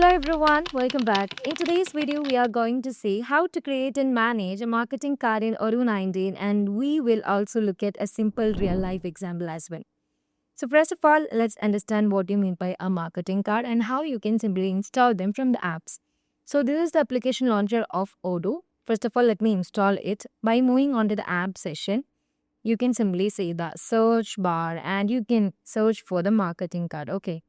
Hello everyone, welcome back. In today's video, we are going to see how to create and manage a marketing card in Odoo 19, and we will also look at a simple real life example as well. So first of all, let's understand what you mean by a marketing card and how you can simply install them from the apps. So this is the application launcher of Odoo. First of all, let me install it. By moving on to the app session, you can simply see the search bar and you can search for the marketing card. Okay.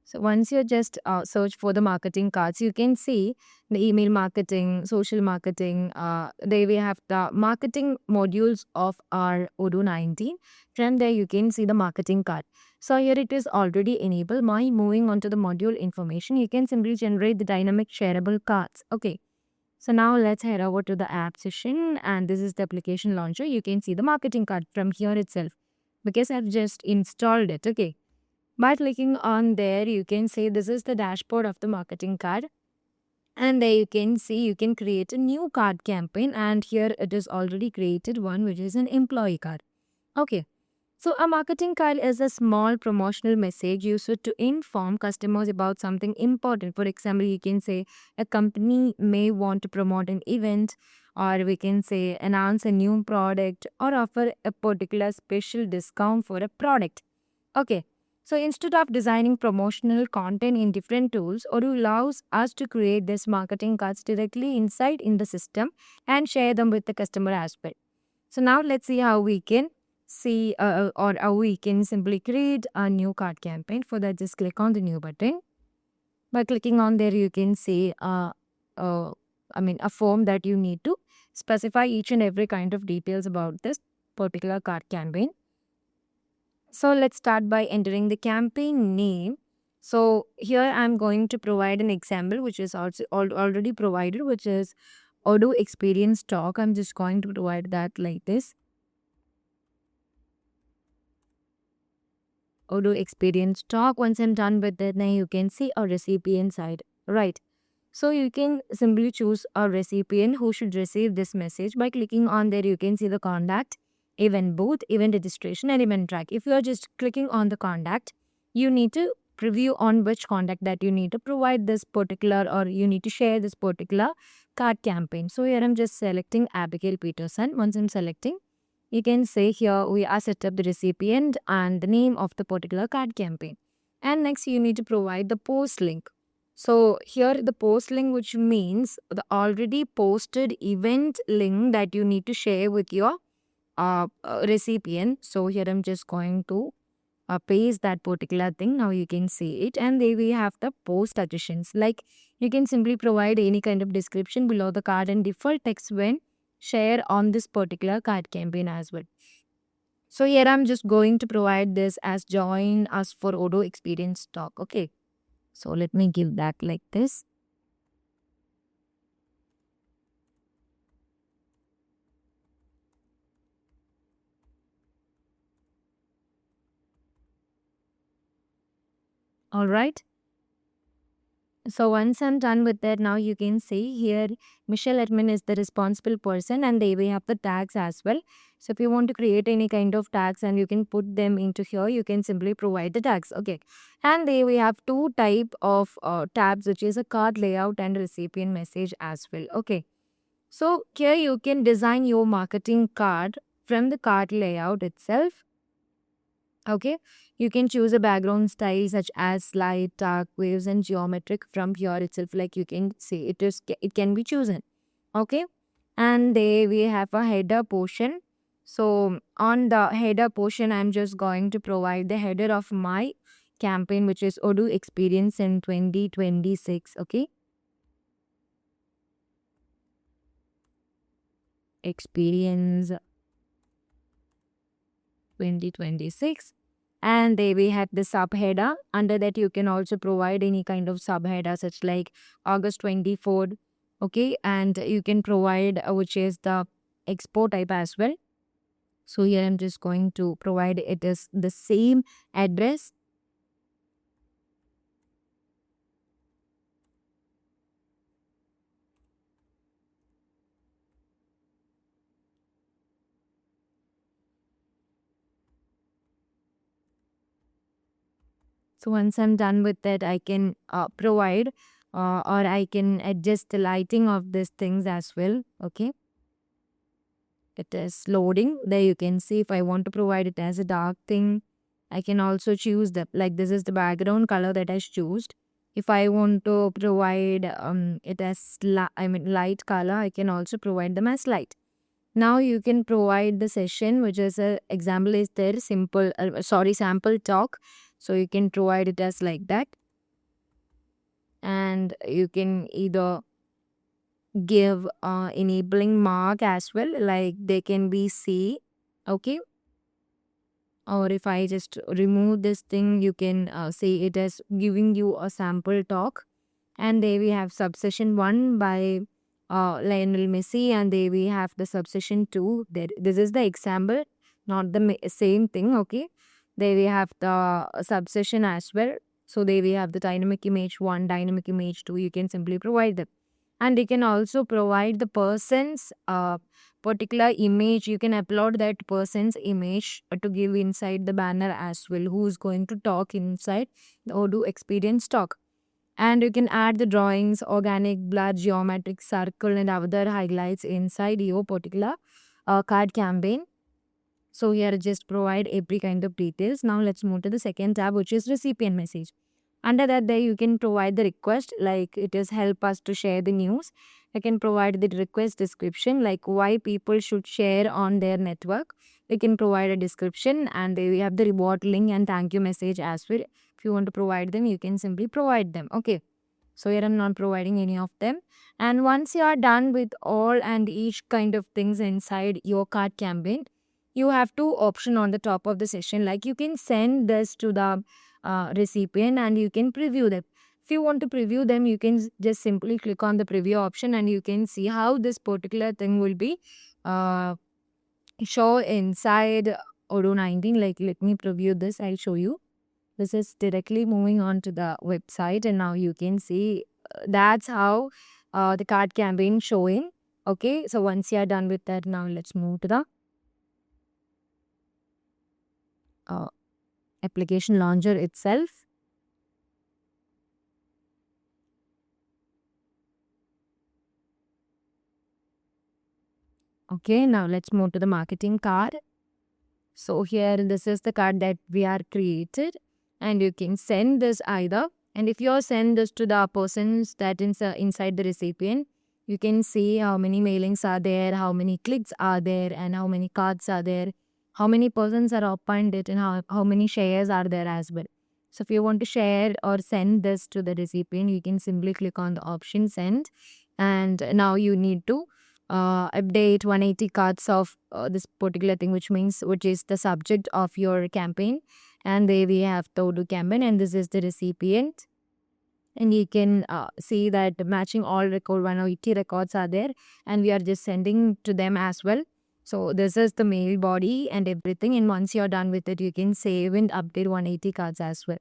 So once you just search for the marketing cards, you can see the email marketing, social marketing. There we have the marketing modules of our Odoo 19. From there, you can see the marketing card. So here it is already enabled. By moving on to the module information, you can simply generate the dynamic shareable cards. Okay. So now let's head over to the app session, and this is the application launcher. You can see the marketing card from here itself because I've just installed it. Okay. By clicking on there, you can say this is the dashboard of the marketing card. And there you can see you can create a new card campaign. And here it is already created one, which is an employee card. Okay. So a marketing card is a small promotional message used to inform customers about something important. For example, you can say a company may want to promote an event, or we can say announce a new product or offer a particular special discount for a product. Okay. So instead of designing promotional content in different tools, Odoo allows us to create these marketing cards directly inside in the system and share them with the customer as well. So now let's see how we can see or how we can simply create a new card campaign. For that, just click on the new button. By clicking on there, you can see a form that you need to specify each and every kind of details about this particular card campaign. So let's start by entering the campaign name. So here I'm going to provide an example which is also already provided, which is Odoo Experience Talk. I'm just going to provide that like this. Odoo Experience Talk. Once I'm done with it, now you can see a recipient side. Right. So you can simply choose a recipient who should receive this message. By clicking on there, you can see the contact, event booth, event registration, and event track. If you are just clicking on the contact, you need to preview on which contact that you need to provide this particular, or you need to share this particular card campaign. So here I'm just selecting Abigail Peterson. Once I'm selecting, you can say here we are set up the recipient and the name of the particular card campaign. And next you need to provide the post link. So here the post link, which means the already posted event link that you need to share with your recipient. So here I'm just going to paste that particular thing. Now you can see it, and there we have the post suggestions. Like you can simply provide any kind of description below the card and default text when share on this particular card campaign as well. So here I'm just going to provide this as join us for Odoo Experience Talk. Okay. So let me give that like this. All right. So once I'm done with that, now you can see here Michelle Admin is the responsible person, and they will have the tags as well. So if you want to create any kind of tags and you can put them into here, you can simply provide the tags. Okay. And they we have two type of tabs, which is a card layout and recipient message as well. Okay. So here you can design your marketing card from the card layout itself. Okay, you can choose a background style such as light, dark, waves, and geometric from here itself. Like you can see, it can be chosen. Okay, and there we have a header portion. So on the header portion, I'm just going to provide the header of my campaign, which is Odoo Experience in 2026. Okay, Experience 2026. And there we have the subheader. Under that, you can also provide any kind of subheader such like August 24th. Okay. And you can provide which is the export type as well. So here I'm just going to provide it as the same address. So once I'm done with that, I can provide or I can adjust the lighting of these things as well. Okay. It is loading. There you can see if I want to provide it as a dark thing, I can also choose the, like this is the background color that I choose. If I want to provide it as light color, I can also provide them as light. Now you can provide the session, which is a example is there simple sample talk. So you can provide it as like that, and you can either give enabling mark as well, like they can be C. Okay. Or if I just remove this thing, you can say it as giving you a sample talk. And there we have subsession 1 by Lionel Messi, and there we have the subsession 2. This is the example, not the same thing. Okay. There we have the subsession as well. So there we have the dynamic image 1, dynamic image 2. You can simply provide them. And you can also provide the person's particular image. You can upload that person's image to give inside the banner as well, who's going to talk inside the Odoo experience talk. And you can add the drawings, organic, blur, geometric, circle, and other highlights inside your particular card campaign. So here just provide every kind of details. Now let's move to the second tab, which is recipient message. Under that, there you can provide the request, like it is help us to share the news. You can provide the request description, like why people should share on their network. You can provide a description, and there we have the reward link and thank you message as well. If you want to provide them, you can simply provide them. Okay. So here I'm not providing any of them. And once you are done with all and each kind of things inside your card campaign, you have two option on the top of the session. Like you can send this to the recipient and you can preview them. If you want to preview them, you can just simply click on the preview option and you can see how this particular thing will be uh, show inside Odoo 19. Like let me preview this. I'll show you. This is directly moving on to the website, and now you can see that's how the card campaign showing. Okay, so once you are done with that, now let's move to the uh, application launcher itself. Okay, now let's move to the marketing card. So here, this is the card that we are created, and you can send this either. And if you send this to the persons that is inside the recipient, you can see how many mailings are there, how many clicks are there, and how many cards are there, how many persons are opened it, and how many shares are there as well. So if you want to share or send this to the recipient, you can simply click on the option send. And now you need to update 180 cards of this particular thing, which is the subject of your campaign. And there we have the Odoo campaign, and this is the recipient. And you can see that matching all record 180 records are there, and we are just sending to them as well. So this is the mail body and everything. And once you're done with it, you can save and update 180 cards as well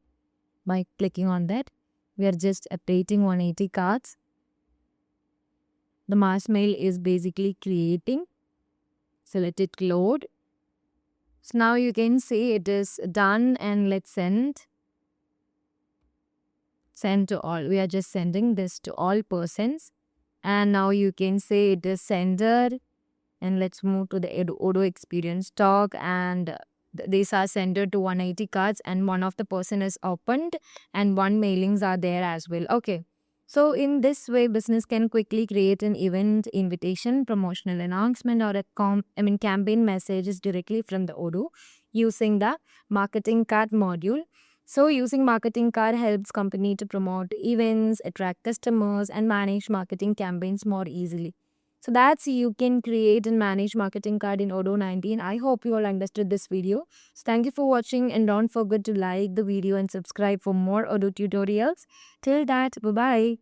by clicking on that. We are just updating 180 cards. The mass mail is basically creating. So let it load. So now you can see it is done, and let's send. Send to all. We are just sending this to all persons. And now you can say it is sender. And let's move to the Odoo experience talk, and these are sent to 180 cards, and one of the person is opened and one mailings are there as well. Okay. So in this way, business can quickly create an event invitation, promotional announcement, or a campaign messages directly from the Odoo using the marketing card module. So using marketing card helps company to promote events, attract customers, and manage marketing campaigns more easily. So that's you can create and manage marketing card in Odoo 19. I hope you all understood this video. So thank you for watching, and don't forget to like the video and subscribe for more Odoo tutorials. Till that, bye-bye.